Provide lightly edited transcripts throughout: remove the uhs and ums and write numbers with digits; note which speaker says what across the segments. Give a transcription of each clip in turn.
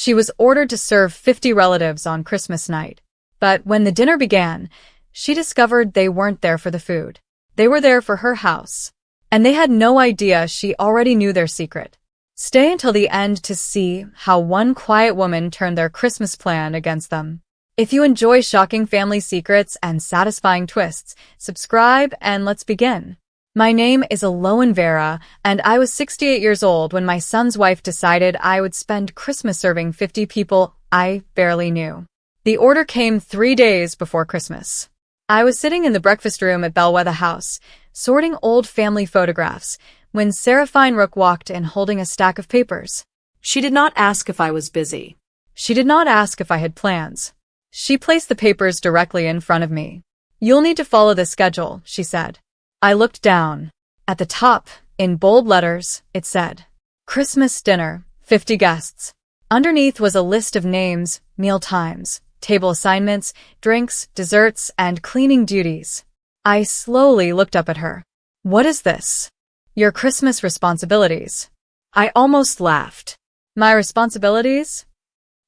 Speaker 1: She was ordered to serve 50 relatives on Christmas night. But when the dinner began, she discovered they weren't there for the food. They were there for her house. And they had no idea she already knew their secret. Stay until the end to see how one quiet woman turned their Christmas plan against them. If you enjoy shocking family secrets and satisfying twists, subscribe and let's begin. My name is Aloan Vera, and I was 68 years old when my son's wife decided I would spend Christmas serving 50 people I barely knew. The order came 3 days before Christmas. I was sitting in the breakfast room at Bellwether House, sorting old family photographs, when Seraphine Rook walked in holding a stack of papers.
Speaker 2: She did not ask if I was busy.
Speaker 1: She did not ask if I had plans. She placed the papers directly in front of me. "You'll need to follow this schedule," she said. I looked down. At the top, in bold letters, it said, "Christmas dinner, 50 guests." Underneath was a list of names, meal times, table assignments, drinks, desserts, and cleaning duties. I slowly looked up at her. "What is this?" "Your Christmas responsibilities." I almost laughed. "My responsibilities?"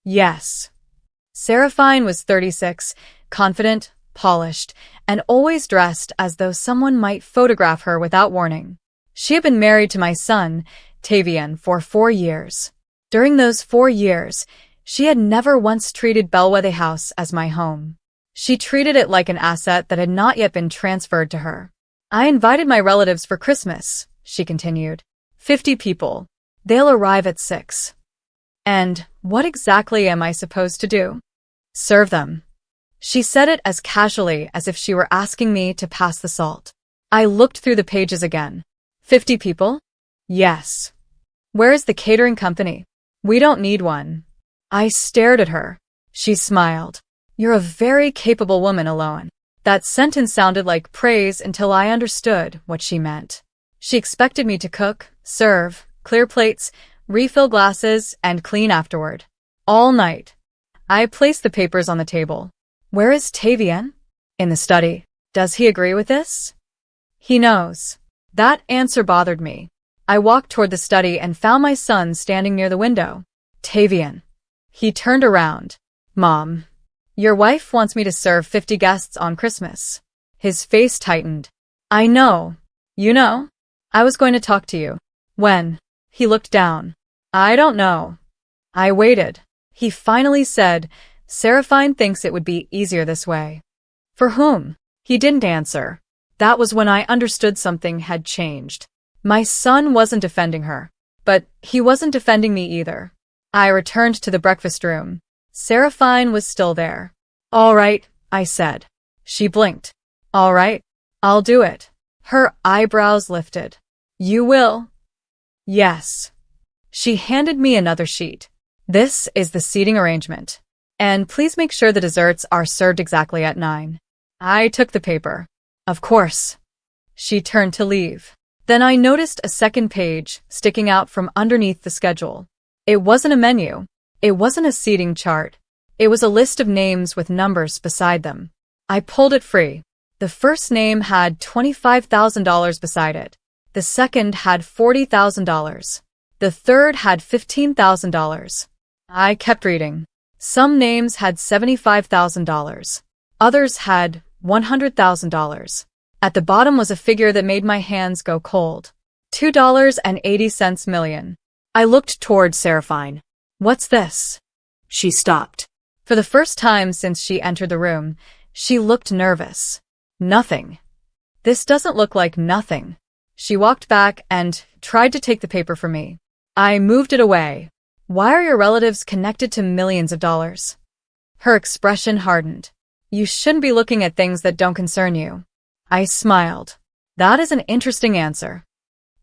Speaker 1: "Yes." Seraphine was 36, confident, polished, and always dressed as though someone might photograph her without warning. She had been married to my son, Tavian, for 4 years. During those 4 years, she had never once treated Bellwether House as my home. She treated it like an asset that had not yet been transferred to her. "I invited my relatives for Christmas," she continued. 50 people. They'll arrive at 6. And what exactly am I supposed to do? Serve them. She said it as casually as if she were asking me to pass the salt. I looked through the pages again. 50 people? Yes. Where is the catering company? We don't need one. I stared at her. She smiled. You're a very capable woman, Aloan. That sentence sounded like praise until I understood what she meant. She expected me to cook, serve, clear plates, refill glasses, and clean afterward. All night. I placed the papers on the table. Where is Tavian? In the study. Does he agree with this? He knows. That answer bothered me. I walked toward the study and found my son standing near the window. Tavian. He turned around. Mom. Your wife wants me to serve 50 guests on Christmas. His face tightened. I know. You know? I was going to talk to you. When? He looked down. I don't know. I waited. He finally said, Seraphine thinks it would be easier this way. For whom? He didn't answer. That was when I understood something had changed. My son wasn't defending her, but he wasn't defending me either. I returned to the breakfast room. Seraphine was still there. All right, I said. She blinked. All right, I'll do it. Her eyebrows lifted. You will? Yes. She handed me another sheet. This is the seating arrangement. And please make sure the desserts are served exactly at 9. I took the paper. Of course. She turned to leave. Then I noticed a second page sticking out from underneath the schedule. It wasn't a menu. It wasn't a seating chart. It was a list of names with numbers beside them. I pulled it free. The first name had $25,000 beside it. The second had $40,000. The third had $15,000. I kept reading. Some names had $75,000. Others had $100,000. At the bottom was a figure that made my hands go cold. $2.80 million. I looked toward Seraphine. What's this? She stopped. For the first time since she entered the room, she looked nervous. Nothing. This doesn't look like nothing. She walked back and tried to take the paper from me. I moved it away. Why are your relatives connected to millions of dollars? Her expression hardened. You shouldn't be looking at things that don't concern you. I smiled. That is an interesting answer.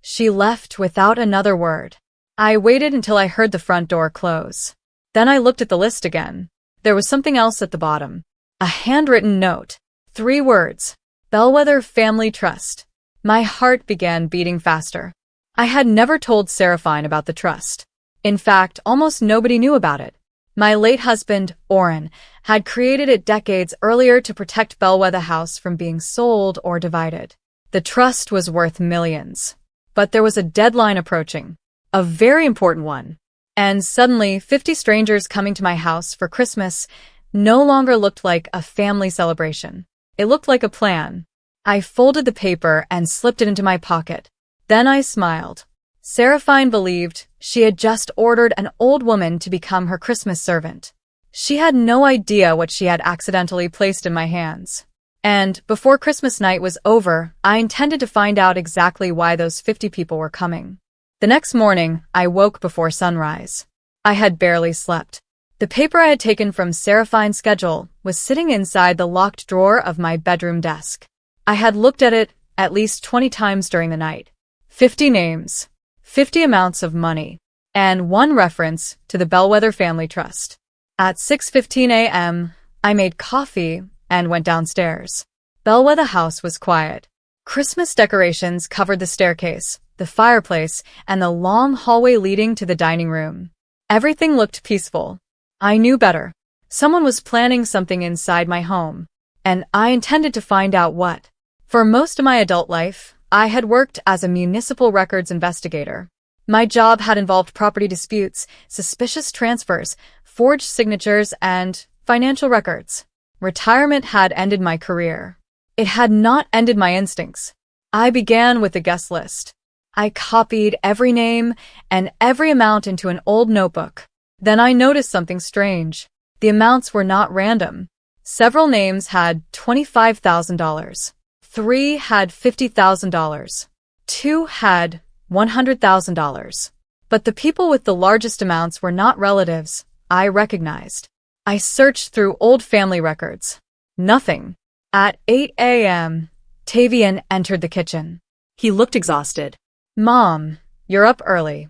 Speaker 1: She left without another word. I waited until I heard the front door close. Then I looked at the list again. There was something else at the bottom. A handwritten note. 3 words. Bellwether Family Trust. My heart began beating faster. I had never told Seraphine about the trust. In fact, almost nobody knew about it. My late husband, Oren, had created it decades earlier to protect Bellwether House from being sold or divided. The trust was worth millions. But there was a deadline approaching. A very important one. And suddenly, 50 strangers coming to my house for Christmas no longer looked like a family celebration. It looked like a plan. I folded the paper and slipped it into my pocket. Then I smiled. Seraphine believed she had just ordered an old woman to become her Christmas servant. She had no idea what she had accidentally placed in my hands. And before Christmas night was over, I intended to find out exactly why those 50 people were coming. The next morning, I woke before sunrise. I had barely slept. The paper I had taken from Seraphine's schedule was sitting inside the locked drawer of my bedroom desk. I had looked at it at least 20 times during the night. 50 names, 50 amounts of money, and one reference to the Bellwether Family Trust. At 6:15 a.m., I made coffee and went downstairs. Bellwether House was quiet. Christmas decorations covered the staircase, the fireplace, and the long hallway leading to the dining room. Everything looked peaceful. I knew better. Someone was planning something inside my home, and I intended to find out what. For most of my adult life, I had worked as a municipal records investigator. My job had involved property disputes, suspicious transfers, forged signatures, and financial records. Retirement had ended my career. It had not ended my instincts. I began with the guest list. I copied every name and every amount into an old notebook. Then I noticed something strange. The amounts were not random. Several names had $25,000. 3 had $50,000. 2 had $100,000. But the people with the largest amounts were not relatives I recognized. I searched through old family records. Nothing. At 8 a.m., Tavian entered the kitchen.
Speaker 2: He looked exhausted.
Speaker 1: Mom, you're up early.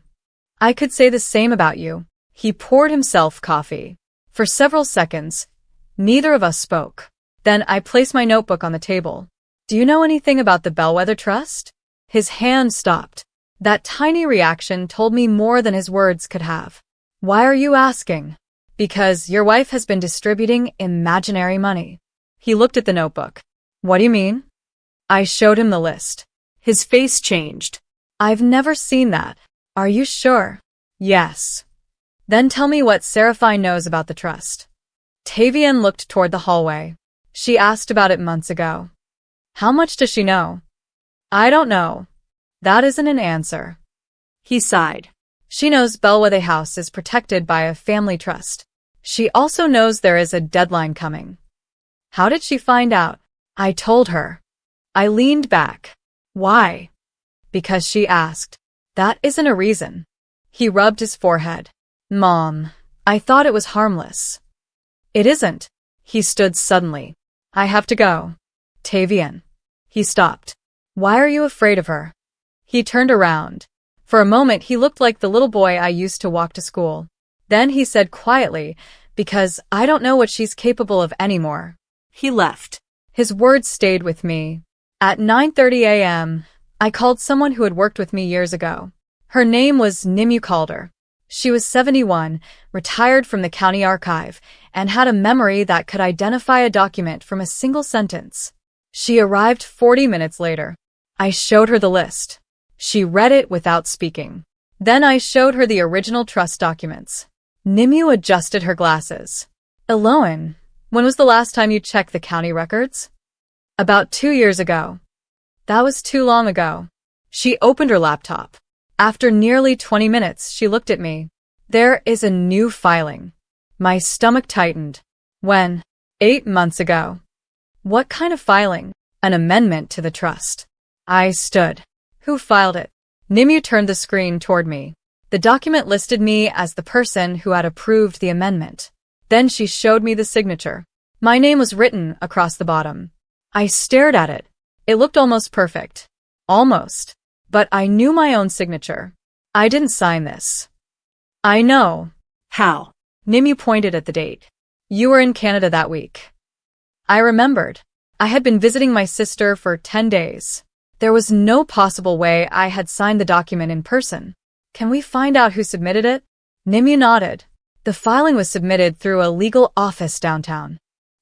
Speaker 1: I could say the same about you. He poured himself coffee. For several seconds, neither of us spoke. Then I placed my notebook on the table. Do you know anything about the Bellwether Trust? His hand stopped. That tiny reaction told me more than his words could have. Why are you asking? Because your wife has been distributing imaginary money. He looked at the notebook. What do you mean? I showed him the list.
Speaker 2: His face changed.
Speaker 1: I've never seen that. Are you sure? Yes. Then tell me what Seraphine knows about the trust. Tavian looked toward the hallway. She asked about it months ago. How much does she know? I don't know. That isn't an answer.
Speaker 2: He sighed.
Speaker 1: She knows Bellwether House is protected by a family trust. She also knows there is a deadline coming. How did she find out? I told her. I leaned back. Why? Because she asked. That isn't a reason. He rubbed his forehead. Mom, I thought it was harmless. It isn't. He stood suddenly. I have to go. Tavian. He stopped. Why are you afraid of her? He turned around. For a moment he looked like the little boy I used to walk to school. Then he said quietly, because I don't know what she's capable of anymore.
Speaker 2: He left.
Speaker 1: His words stayed with me. At 9:30 a.m., I called someone who had worked with me years ago. Her name was Nimue Calder. She was 71, retired from the county archive, and had a memory that could identify a document from a single sentence. She arrived 40 minutes later. I showed her the list. She read it without speaking. Then I showed her the original trust documents. Nimue adjusted her glasses. Eloan, when was the last time you checked the county records? About 2 years ago. That was too long ago. She opened her laptop. After nearly 20 minutes, she looked at me. There is a new filing. My stomach tightened. When? 8 months ago. What kind of filing? An amendment to the trust. I stood. Who filed it? Nimue turned the screen toward me. The document listed me as the person who had approved the amendment. Then she showed me the signature. My name was written across the bottom. I stared at it. It looked almost perfect. Almost. But I knew my own signature. I didn't sign this. I know.
Speaker 2: How?
Speaker 1: Nimue pointed at the date. You were in Canada that week. I remembered. I had been visiting my sister for 10 days. There was no possible way I had signed the document in person. Can we find out who submitted it? Nimue nodded. The filing was submitted through a legal office downtown.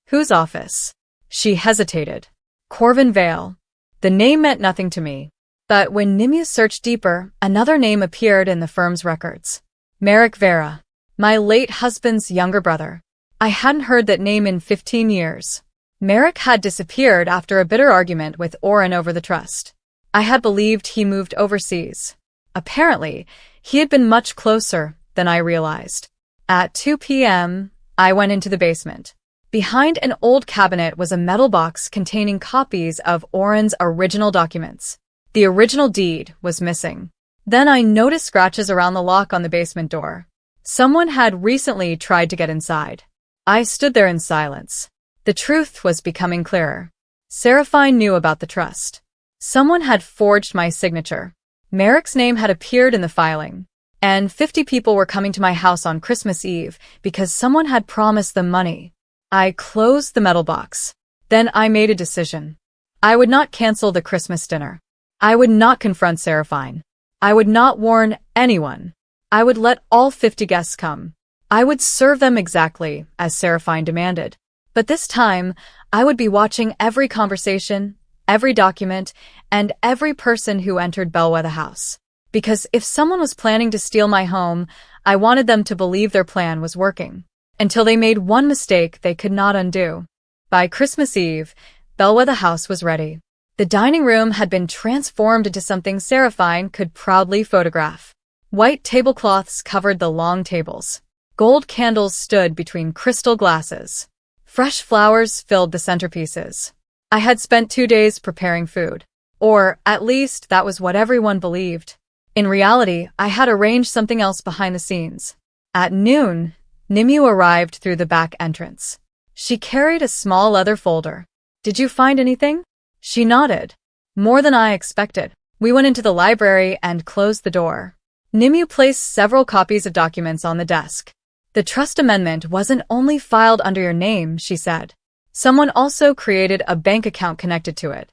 Speaker 1: Whose office? She hesitated. Corvin Vale. The name meant nothing to me. But when Nimue searched deeper, another name appeared in the firm's records. Merrick Vera. My late husband's younger brother. I hadn't heard that name in 15 years. Merrick had disappeared after a bitter argument with Orrin over the trust. I had believed he moved overseas. Apparently, he had been much closer than I realized. At 2 p.m., I went into the basement. Behind an old cabinet was a metal box containing copies of Orrin's original documents. The original deed was missing. Then I noticed scratches around the lock on the basement door. Someone had recently tried to get inside. I stood there in silence. The truth was becoming clearer. Seraphine knew about the trust. Someone had forged my signature. Merrick's name had appeared in the filing. And 50 people were coming to my house on Christmas Eve because someone had promised them money. I closed the metal box. Then I made a decision. I would not cancel the Christmas dinner. I would not confront Seraphine. I would not warn anyone. I would let all 50 guests come. I would serve them exactly as Seraphine demanded. But this time, I would be watching every conversation, every document, and every person who entered Bellwether House. Because if someone was planning to steal my home, I wanted them to believe their plan was working. Until they made one mistake they could not undo. By Christmas Eve, Bellwether House was ready. The dining room had been transformed into something Seraphine could proudly photograph. White tablecloths covered the long tables. Gold candles stood between crystal glasses. Fresh flowers filled the centerpieces. I had spent 2 days preparing food. Or, at least, that was what everyone believed. In reality, I had arranged something else behind the scenes. At noon, Nimue arrived through the back entrance. She carried a small leather folder. "Did you find anything?" She nodded. "More than I expected." We went into the library and closed the door. Nimue placed several copies of documents on the desk. "The trust amendment wasn't only filed under your name," she said. "Someone also created a bank account connected to it."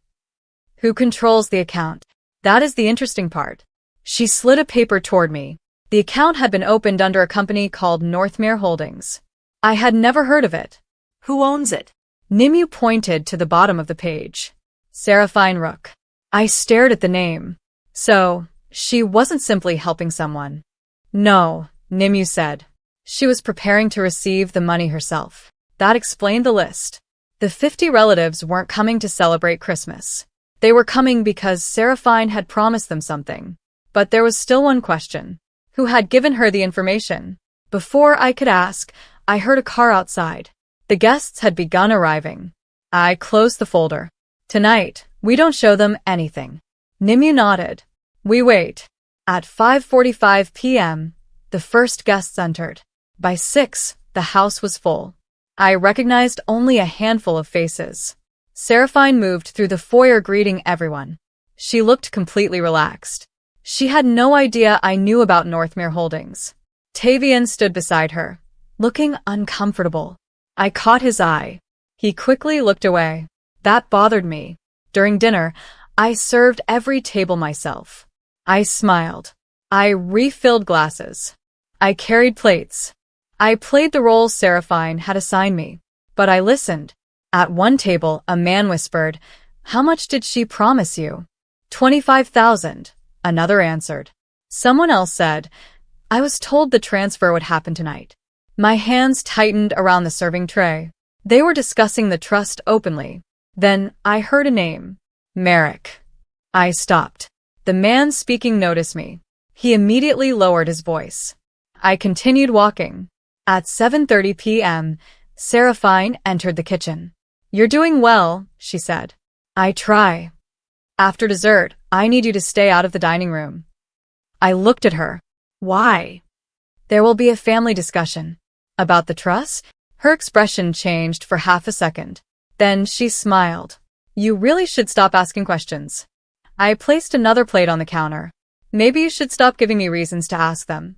Speaker 1: "Who controls the account?" "That is the interesting part." She slid a paper toward me. The account had been opened under a company called Northmere Holdings. I had never heard of it.
Speaker 2: Who owns it?
Speaker 1: Nimue pointed to the bottom of the page. Seraphine Rook. I stared at the name. So, she wasn't simply helping someone. No, Nimue said. She was preparing to receive the money herself. That explained the list. The 50 relatives weren't coming to celebrate Christmas. They were coming because Seraphine had promised them something. But there was still one question. Who had given her the information? Before I could ask, I heard a car outside. The guests had begun arriving. I closed the folder. Tonight, we don't show them anything. Nimue nodded. We wait. At 5:45 p.m., the first guests entered. By 6, the house was full. I recognized only a handful of faces. Seraphine moved through the foyer greeting everyone. She looked completely relaxed. She had no idea I knew about Northmere Holdings. Tavian stood beside her, looking uncomfortable. I caught his eye. He quickly looked away. That bothered me. During dinner, I served every table myself. I smiled. I refilled glasses. I carried plates. I played the role Seraphine had assigned me. But I listened. At one table, a man whispered, "How much did she promise you?" 25,000. Another answered. Someone else said, "I was told the transfer would happen tonight." My hands tightened around the serving tray. They were discussing the trust openly. Then I heard a name. Merrick. I stopped. The man speaking noticed me. He immediately lowered his voice. I continued walking. At 7:30 p.m., Seraphine entered the kitchen. "You're doing well," she said. "I try. After dessert, I need you to stay out of the dining room." I looked at her. Why? "There will be a family discussion." About the trust? Her expression changed for half a second. Then she smiled. "You really should stop asking questions." I placed another plate on the counter. "Maybe you should stop giving me reasons to ask them."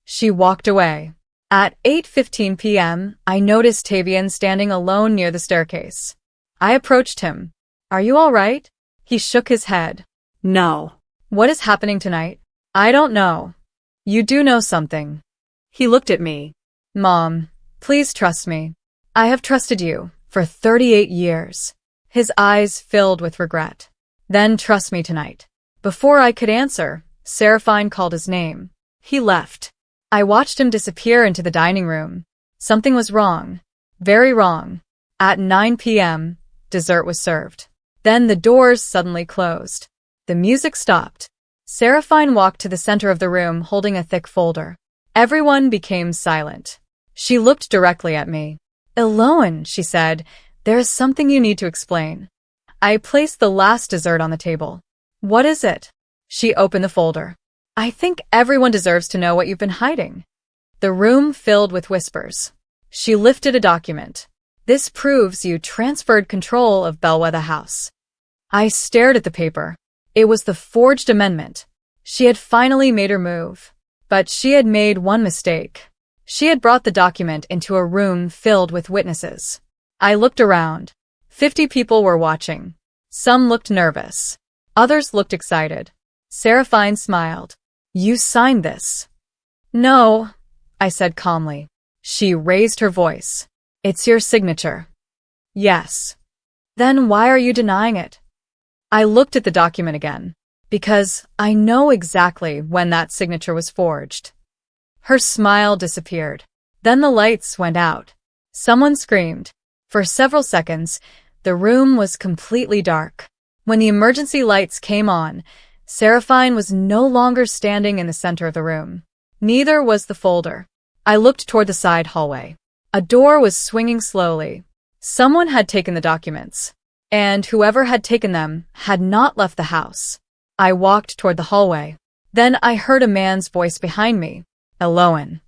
Speaker 1: She walked away. At 8:15 p.m., I noticed Tavian standing alone near the staircase. I approached him. "Are you all right?" He shook his head.
Speaker 2: No.
Speaker 1: "What is happening tonight?" "I don't know." "You do know something."
Speaker 2: He looked at me.
Speaker 1: "Mom, please trust me. I have trusted you for 38 years. His eyes filled with regret. "Then trust me tonight." Before I could answer, Seraphine called his name. He left. I watched him disappear into the dining room. Something was wrong. Very wrong. At 9 p.m., dessert was served. Then the doors suddenly closed. The music stopped. Seraphine walked to the center of the room holding a thick folder. Everyone became silent. She looked directly at me. "Eloan," she said, "there is something you need to explain." I placed the last dessert on the table. "What is it?" She opened the folder. "I think everyone deserves to know what you've been hiding." The room filled with whispers. She lifted a document. "This proves you transferred control of Bellwether House." I stared at the paper. It was the forged amendment. She had finally made her move. But she had made one mistake. She had brought the document into a room filled with witnesses. I looked around. 50 people were watching. Some looked nervous. Others looked excited. Seraphine smiled. "You signed this." "No," I said calmly. She raised her voice. "It's your signature." "Yes." "Then why are you denying it?" I looked at the document again. "Because I know exactly when that signature was forged." Her smile disappeared. Then the lights went out. Someone screamed. For several seconds, the room was completely dark. When the emergency lights came on, Seraphine was no longer standing in the center of the room. Neither was the folder. I looked toward the side hallway. A door was swinging slowly. Someone had taken the documents, and whoever had taken them had not left the house. I walked toward the hallway. Then I heard a man's voice behind me. "Eloan."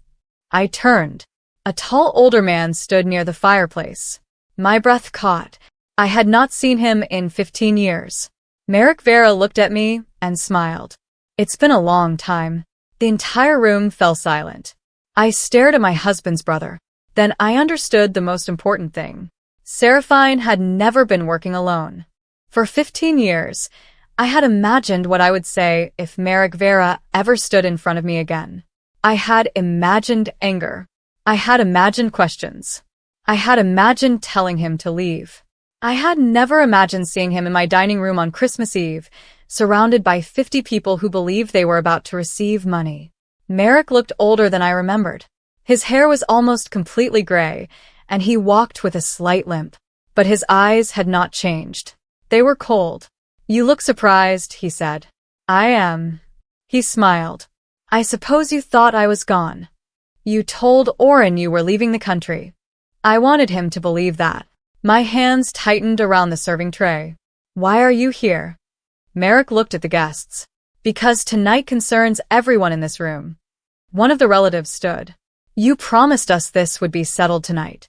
Speaker 1: I turned. A tall older man stood near the fireplace. My breath caught. I had not seen him in 15 years. Merrick Vera looked at me and smiled. "It's been a long time." The entire room fell silent. I stared at my husband's brother. Then I understood the most important thing. Seraphine had never been working alone. For 15 years, I had imagined what I would say if Merrick Vera ever stood in front of me again. I had imagined anger. I had imagined questions. I had imagined telling him to leave. I had never imagined seeing him in my dining room on Christmas Eve, surrounded by 50 people who believed they were about to receive money. Merrick looked older than I remembered. His hair was almost completely gray, and he walked with a slight limp. But his eyes had not changed. They were cold. "You look surprised," he said. "I am." He smiled. "I suppose you thought I was gone. You told Oren you were leaving the country." I wanted him to believe that. My hands tightened around the serving tray. "Why are you here?" Merrick looked at the guests. "Because tonight concerns everyone in this room." One of the relatives stood. "You promised us this would be settled tonight."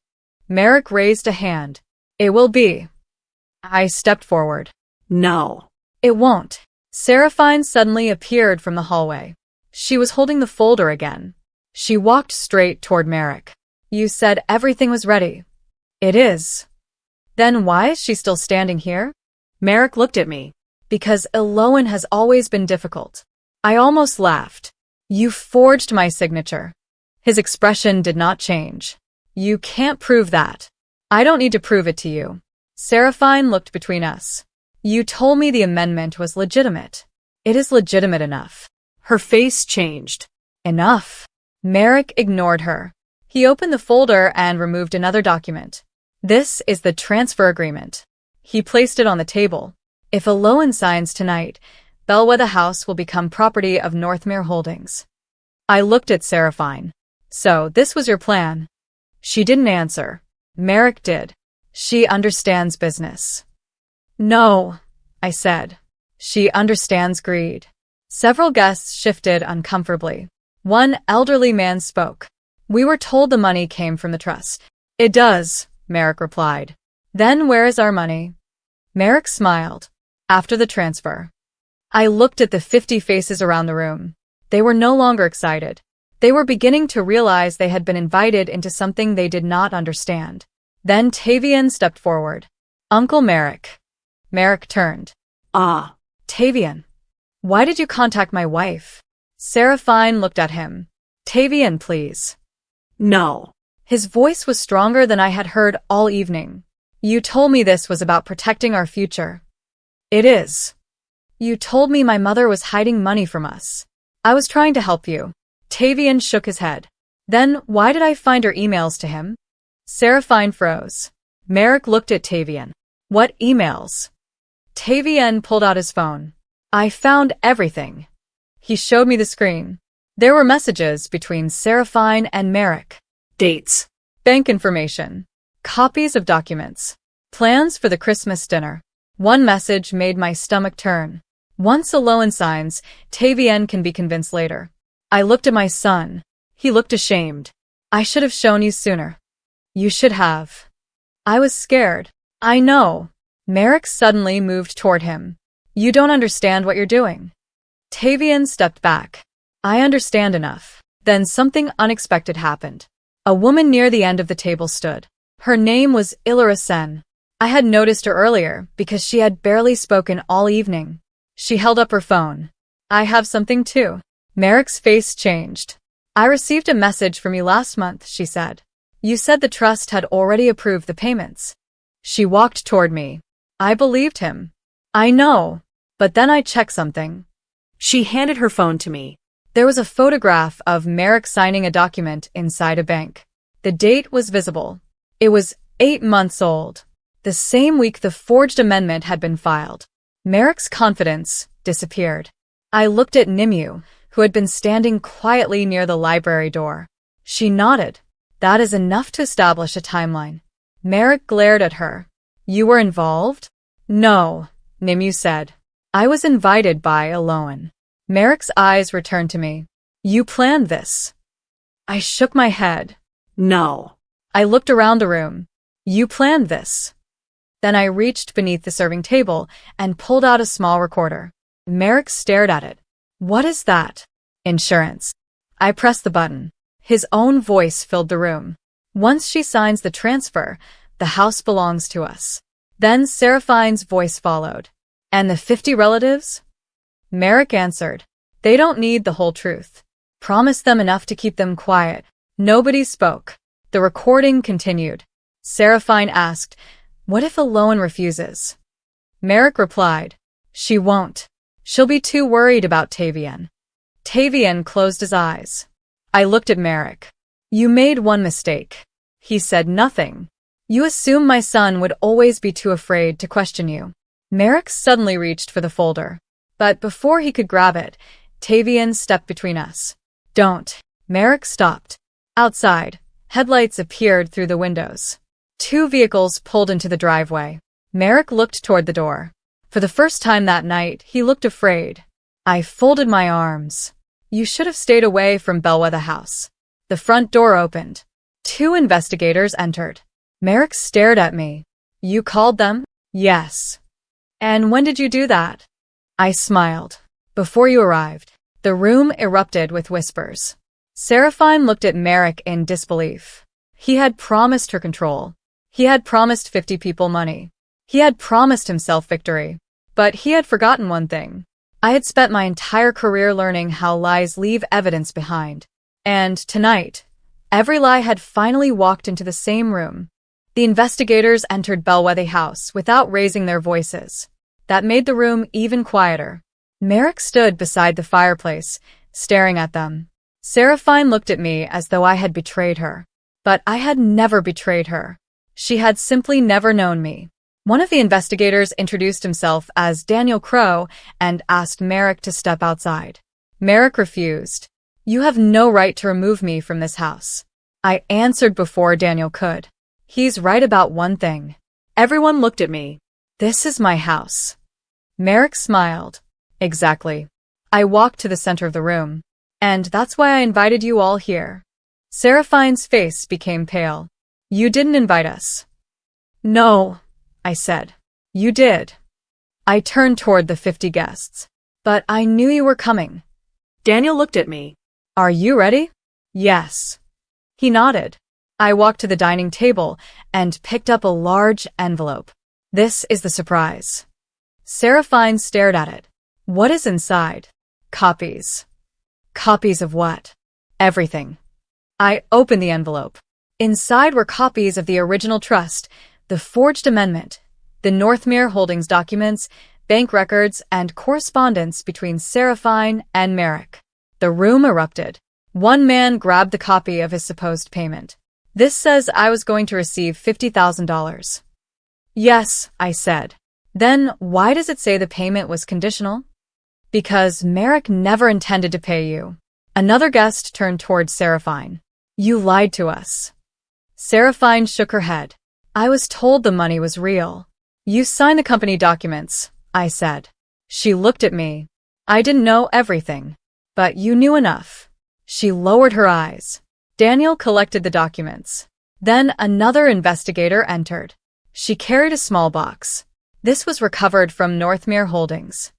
Speaker 1: Merrick raised a hand. "It will be." I stepped forward.
Speaker 2: No.
Speaker 1: "It won't." Seraphine suddenly appeared from the hallway. She was holding the folder again. She walked straight toward Merrick. "You said everything was ready." "It is." "Then why is she still standing here?"
Speaker 2: Merrick looked at me.
Speaker 1: "Because Eloan has always been difficult." I almost laughed. "You forged my signature." His expression did not change. "You can't prove that." "I don't need to prove it to you." Seraphine looked between us. "You told me the amendment was legitimate." "It is legitimate enough."
Speaker 2: Her face changed.
Speaker 1: "Enough." Merrick ignored her. He opened the folder and removed another document. "This is the transfer agreement." He placed it on the table. "If Eloan signs tonight, Bellwether House will become property of Northmere Holdings." I looked at Seraphine. "So this was your plan?" She didn't answer. Merrick did. "She understands business." "No," I said. "She understands greed." Several guests shifted uncomfortably. One elderly man spoke. "We were told the money came from the trust." "It does," Merrick replied. "Then where is our money?" Merrick smiled. "After the transfer." I looked at the 50 faces around the room. They were no longer excited. They were beginning to realize they had been invited into something they did not understand. Then Tavian stepped forward. "Uncle Merrick." Merrick turned.
Speaker 2: "Ah."
Speaker 1: "Tavian. Why did you contact my wife?" Seraphine looked at him. "Tavian, please."
Speaker 2: "No."
Speaker 1: His voice was stronger than I had heard all evening. "You told me this was about protecting our future." "It is." "You told me my mother was hiding money from us." "I was trying to help you." Tavian shook his head. Then why did I find her emails to him? Seraphine froze. Merrick looked at Tavian. What emails? Tavian pulled out his phone. I found everything. He showed me the screen. There were messages between Seraphine and Merrick.
Speaker 2: Dates.
Speaker 1: Bank information. Copies of documents. Plans for the Christmas dinner. One message made my stomach turn. Once Aloan signs, Tavian can be convinced later. I looked at my son. He looked ashamed. I should have shown you sooner. You should have. I was scared. I know. Merrick suddenly moved toward him. You don't understand what you're doing. Tavian stepped back. I understand enough. Then something unexpected happened. A woman near the end of the table stood. Her name was Ilara Sen. I had noticed her earlier because she had barely spoken all evening. She held up her phone. I have something too. Merrick's face changed. I received a message from you last month, she said. You said the trust had already approved the payments. She walked toward me. I believed him. I know. But then I checked something.
Speaker 2: She handed her phone to me.
Speaker 1: There was a photograph of Merrick signing a document inside a bank. The date was visible. It was 8 months old. The same week the forged amendment had been filed. Merrick's confidence disappeared. I looked at Nimue, who had been standing quietly near the library door. She nodded. That is enough to establish a timeline. Merrick glared at her. You were involved? No, Nimue said. I was invited by Aloan. Merrick's eyes returned to me. You planned this. I shook my head.
Speaker 2: No.
Speaker 1: I looked around the room. You planned this. Then I reached beneath the serving table and pulled out a small recorder. Merrick stared at it. What is that? Insurance. I pressed the button. His own voice filled the room. Once she signs the transfer, the house belongs to us. Then Seraphine's voice followed. And the 50 relatives? Merrick answered. They don't need the whole truth. Promise them enough to keep them quiet. Nobody spoke. The recording continued. Seraphine asked, what if Aloan refuses? Merrick replied, she won't. She'll be too worried about Tavian. Tavian closed his eyes. I looked at Merrick. You made one mistake. He said nothing. You assume my son would always be too afraid to question you. Merrick suddenly reached for the folder. But before he could grab it, Tavian stepped between us. Don't. Merrick stopped. Outside, headlights appeared through the windows. 2 vehicles pulled into the driveway. Merrick looked toward the door. For the first time that night, he looked afraid. I folded my arms. You should have stayed away from Bellwether House. The front door opened. 2 investigators entered. Merrick stared at me. You called them? Yes. And when did you do that? I smiled. Before you arrived. The room erupted with whispers. Seraphine looked at Merrick in disbelief. He had promised her control. He had promised 50 people money. He had promised himself victory. But he had forgotten one thing. I had spent my entire career learning how lies leave evidence behind. And tonight, every lie had finally walked into the same room. The investigators entered Bellwether House without raising their voices. That made the room even quieter. Merrick stood beside the fireplace, staring at them. Seraphine looked at me as though I had betrayed her. But I had never betrayed her. She had simply never known me. One of the investigators introduced himself as Daniel Crow and asked Merrick to step outside. Merrick refused. You have no right to remove me from this house. I answered before Daniel could. He's right about one thing.
Speaker 2: Everyone looked at me.
Speaker 1: This is my house. Merrick smiled. Exactly. I walked to the center of the room. And that's why I invited you all here. Seraphine's face became pale. You didn't invite us. No, I said. You did. I turned toward the 50 guests. But I knew you were coming.
Speaker 2: Daniel looked at me.
Speaker 1: Are you ready? Yes. He nodded. I walked to the dining table and picked up a large envelope. This is the surprise. Seraphine stared at it. What is inside? Copies. Copies of what? Everything. I opened the envelope. Inside were copies of the original trust, the forged amendment, the Northmere Holdings documents, bank records, and correspondence between Seraphine and Merrick. The room erupted. One man grabbed the copy of his supposed payment. This says I was going to receive $50,000. Yes, I said. Then why does it say the payment was conditional? Because Merrick never intended to pay you. Another guest turned towards Seraphine. You lied to us. Seraphine shook her head. I was told the money was real. You signed the company documents, I said. She looked at me. I didn't know everything. But you knew enough. She lowered her eyes. Daniel collected the documents. Then another investigator entered. She carried a small box. This was recovered from Northmere Holdings.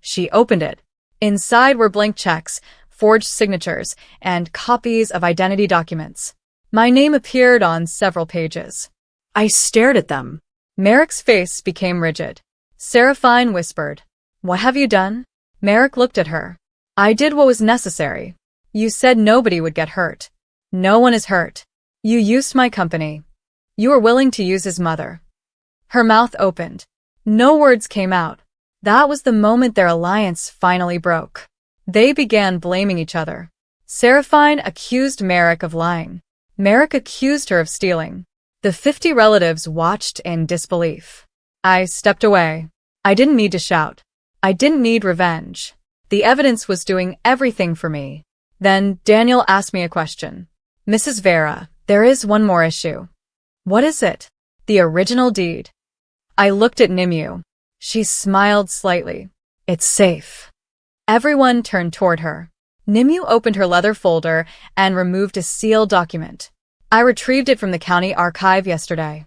Speaker 1: She opened it. Inside were blank checks, forged signatures, and copies of identity documents. My name appeared on several pages.
Speaker 2: I stared at them.
Speaker 1: Merrick's face became rigid. Seraphine whispered, What have you done? Merrick looked at her. I did what was necessary. You said nobody would get hurt. No one is hurt. You used my company. You were willing to use his mother. Her mouth opened. No words came out. That was the moment their alliance finally broke. They began blaming each other. Seraphine accused Merrick of lying. Merrick accused her of stealing. The 50 relatives watched in disbelief. I stepped away. I didn't need to shout. I didn't need revenge. The evidence was doing everything for me. Then Daniel asked me a question. Mrs. Vera, there is one more issue. What is it? The original deed. I looked at Nimue. She smiled slightly. It's safe. Everyone turned toward her. Nimue opened her leather folder and removed a sealed document. I retrieved it from the county archive yesterday.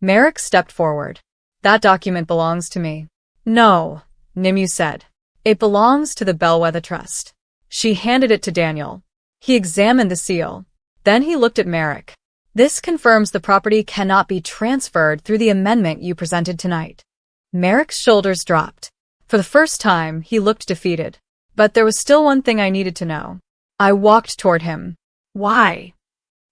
Speaker 1: Merrick stepped forward. That document belongs to me. No, Nimue said. It belongs to the Bellwether Trust. She handed it to Daniel. He examined the seal. Then he looked at Merrick. This confirms the property cannot be transferred through the amendment you presented tonight. Merrick's shoulders dropped. For the first time, he looked defeated. But there was still one thing I needed to know. I walked toward him. Why?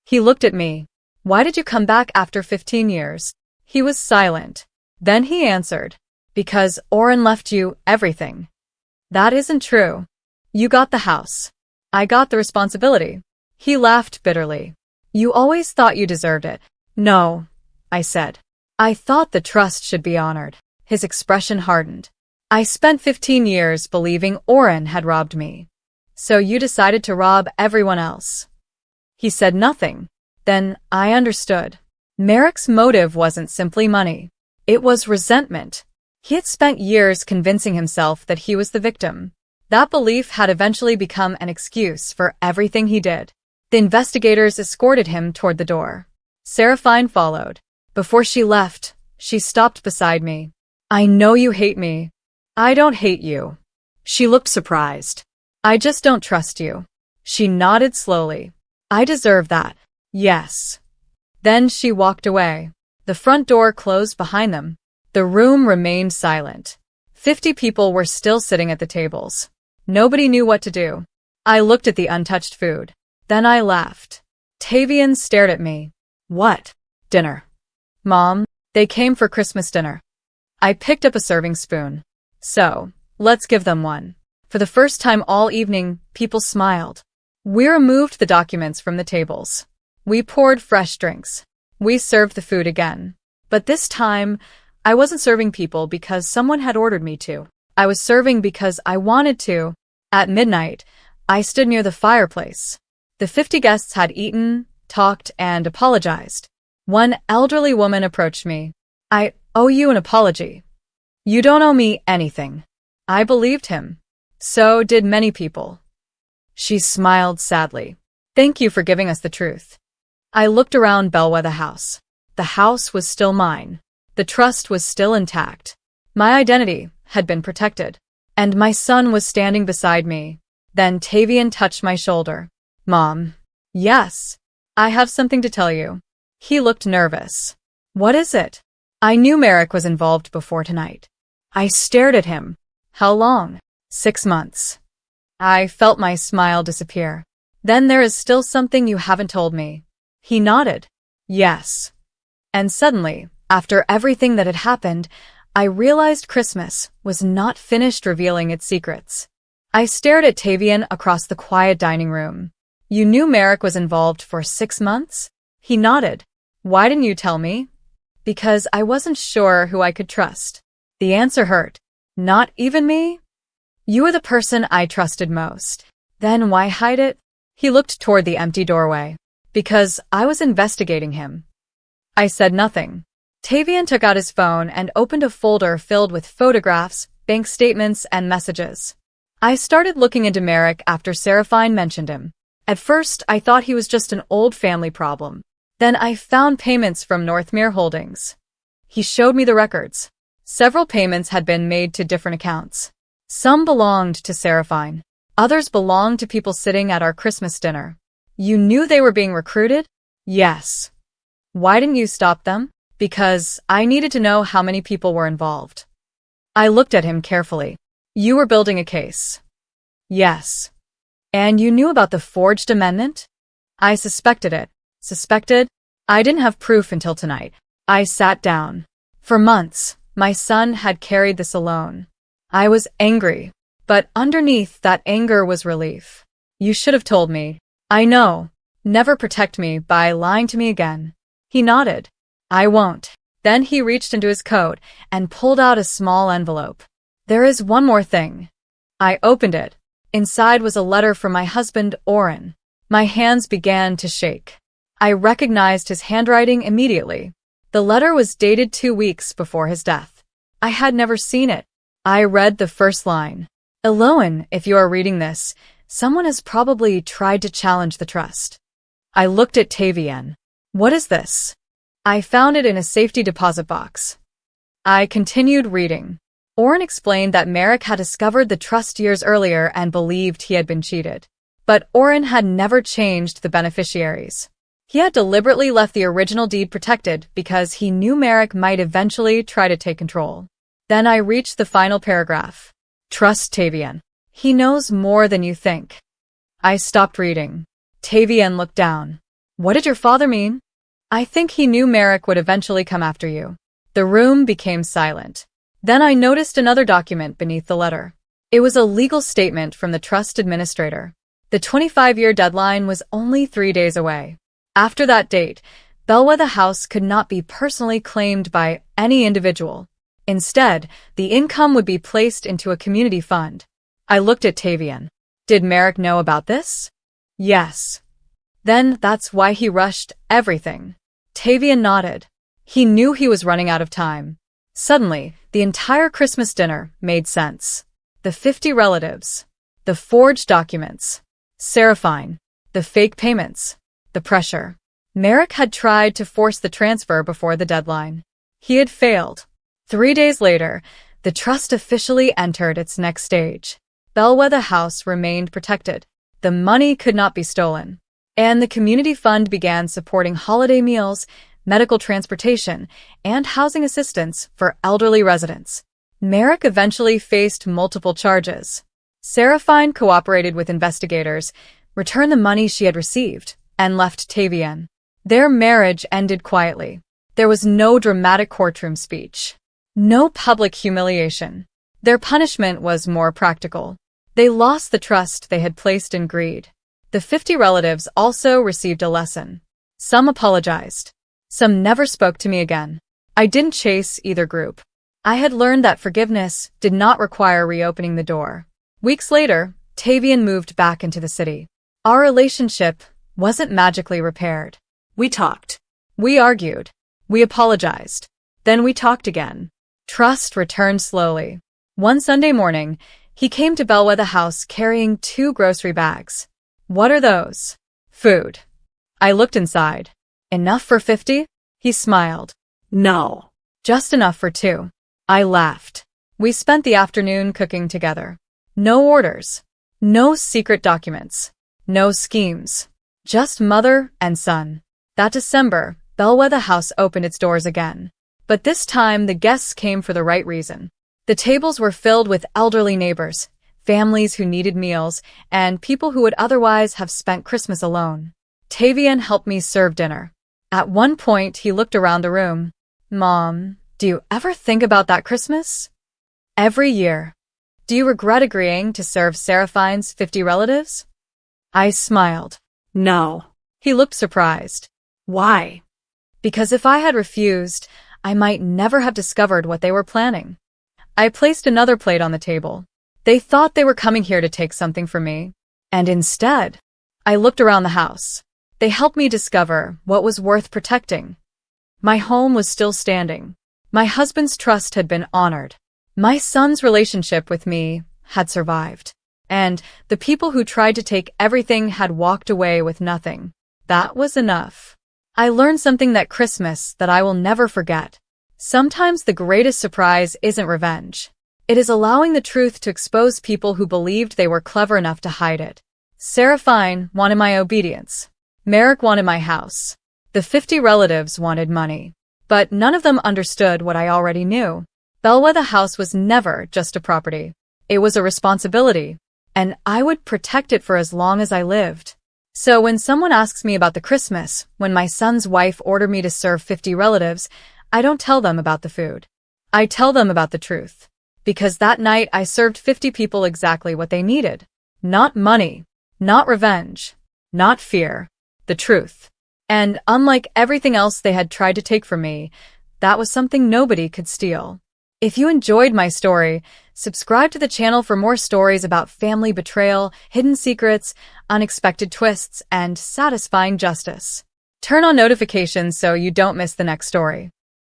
Speaker 1: He looked at me. Why did you come back after 15 years? He was silent. Then he answered. Because Oren left you everything. That isn't true. You got the house. I got the responsibility. He laughed bitterly. You always thought you deserved it. No, I said. I thought the trust should be honored. His expression hardened. I spent 15 years believing Oren had robbed me. So you decided to rob everyone else. He said nothing. Then I understood. Merrick's motive wasn't simply money. It was resentment. He had spent years convincing himself that he was the victim. That belief had eventually become an excuse for everything he did. The investigators escorted him toward the door. Seraphine followed. Before she left, she stopped beside me. I know you hate me. I don't hate you. She looked surprised. I just don't trust you. She nodded slowly. I deserve that. Yes. Then she walked away. The front door closed behind them. The room remained silent. 50 people were still sitting at the tables. Nobody knew what to do. I looked at the untouched food. Then I laughed. Tavian stared at me. What? Dinner. Mom, they came for Christmas dinner. I picked up a serving spoon. So, let's give them one. For the first time all evening, people smiled. We removed the documents from the tables. We poured fresh drinks. We served the food again. But this time, I wasn't serving people because someone had ordered me to. I was serving because I wanted to. At midnight, I stood near the fireplace. The 50 guests had eaten, talked, and apologized. One elderly woman approached me. I owe you an apology. You don't owe me anything. I believed him. So did many people. She smiled sadly. Thank you for giving us the truth. I looked around Bellwether House. The house was still mine. The trust was still intact. My identity had been protected. And my son was standing beside me. Then Tavian touched my shoulder. Mom. Yes. I have something to tell you. He looked nervous. What is it? I knew Merrick was involved before tonight. I stared at him. How long? 6 months. I felt my smile disappear. Then there is still something you haven't told me. He nodded. Yes. And suddenly, after everything that had happened, I realized Christmas was not finished revealing its secrets. I stared at Tavian across the quiet dining room. You knew Merrick was involved for 6 months? He nodded. Why didn't you tell me? Because I wasn't sure who I could trust. The answer hurt. Not even me? You were the person I trusted most. Then why hide it? He looked toward the empty doorway. Because I was investigating him. I said nothing. Tavian took out his phone and opened a folder filled with photographs, bank statements, and messages. I started looking into Merrick after Seraphine mentioned him. At first, I thought he was just an old family problem. Then I found payments from Northmere Holdings. He showed me the records. Several payments had been made to different accounts. Some belonged to Seraphine. Others belonged to people sitting at our Christmas dinner. You knew they were being recruited? Yes. Why didn't you stop them? Because I needed to know how many people were involved. I looked at him carefully. You were building a case. Yes. And you knew about the forged amendment? I suspected it. Suspected? I didn't have proof until tonight. I sat down. For months, my son had carried this alone. I was angry, but underneath that anger was relief. You should have told me. I know. Never protect me by lying to me again. He nodded. I won't. Then he reached into his coat and pulled out a small envelope. There is one more thing. I opened it. Inside was a letter from my husband, Oren. My hands began to shake. I recognized his handwriting immediately. The letter was dated 2 weeks before his death. I had never seen it. I read the first line. Eloan, if you are reading this, someone has probably tried to challenge the trust. I looked at Tavian. What is this? I found it in a safety deposit box. I continued reading. Oren explained that Merrick had discovered the trust years earlier and believed he had been cheated. But Oren had never changed the beneficiaries. He had deliberately left the original deed protected because he knew Merrick might eventually try to take control. Then I reached the final paragraph. Trust Tavian. He knows more than you think. I stopped reading. Tavian looked down. What did your father mean? I think he knew Merrick would eventually come after you. The room became silent. Then I noticed another document beneath the letter. It was a legal statement from the trust administrator. The 25-year deadline was only 3 days away. After that date, Bellwether House could not be personally claimed by any individual. Instead, the income would be placed into a community fund. I looked at Tavian. Did Merrick know about this? Yes. Then that's why he rushed everything. Tavian nodded. He knew he was running out of time. Suddenly, the entire Christmas dinner made sense. The 50 relatives. The forged documents. Seraphine. The fake payments. The pressure. Merrick had tried to force the transfer before the deadline. He had failed. 3 days later, the trust officially entered its next stage. Bellwether House remained protected. The money could not be stolen. And the community fund began supporting holiday meals, medical transportation, and housing assistance for elderly residents. Merrick eventually faced multiple charges. Seraphine cooperated with investigators, returned the money she had received, and left Tavian. Their marriage ended quietly. There was no dramatic courtroom speech. No public humiliation. Their punishment was more practical. They lost the trust they had placed in greed. The 50 relatives also received a lesson. Some apologized. Some never spoke to me again. I didn't chase either group. I had learned that forgiveness did not require reopening the door. Weeks later, Tavian moved back into the city. Our relationship wasn't magically repaired.
Speaker 2: We talked.
Speaker 1: We argued. We apologized. Then we talked again. Trust returned slowly. One Sunday morning, he came to Bellwether House carrying 2 grocery bags. What are those? Food. I looked inside. Enough for 50? He smiled.
Speaker 2: No.
Speaker 1: Just enough for 2. I laughed. We spent the afternoon cooking together. No orders. No secret documents. No schemes. Just mother and son. That December, Bellwether House opened its doors again. But this time the guests came for the right reason. The tables were filled with elderly neighbors, families who needed meals, and people who would otherwise have spent Christmas alone. Tavian helped me serve dinner. At one point, he looked around the room. Mom, do you ever think about that Christmas? Every year. Do you regret agreeing to serve Seraphine's 50 relatives? I smiled.
Speaker 2: No.
Speaker 1: He looked surprised.
Speaker 2: Why?
Speaker 1: Because if I had refused, I might never have discovered what they were planning. I placed another plate on the table. They thought they were coming here to take something from me. And instead, I looked around the house. They helped me discover what was worth protecting. My home was still standing. My husband's trust had been honored. My son's relationship with me had survived. And the people who tried to take everything had walked away with nothing. That was enough. I learned something that Christmas that I will never forget. Sometimes the greatest surprise isn't revenge. It is allowing the truth to expose people who believed they were clever enough to hide it. Seraphine wanted my obedience. Merrick wanted my house. The 50 relatives wanted money. But none of them understood what I already knew. Bellwether House was never just a property. It was a responsibility. And I would protect it for as long as I lived. So when someone asks me about the Christmas, when my son's wife ordered me to serve 50 relatives, I don't tell them about the food. I tell them about the truth. Because that night I served 50 people exactly what they needed. Not money. Not revenge. Not fear. The truth. And unlike everything else they had tried to take from me, that was something nobody could steal. If you enjoyed my story, subscribe to the channel for more stories about family betrayal, hidden secrets, unexpected twists, and satisfying justice. Turn on notifications so you don't miss the next story.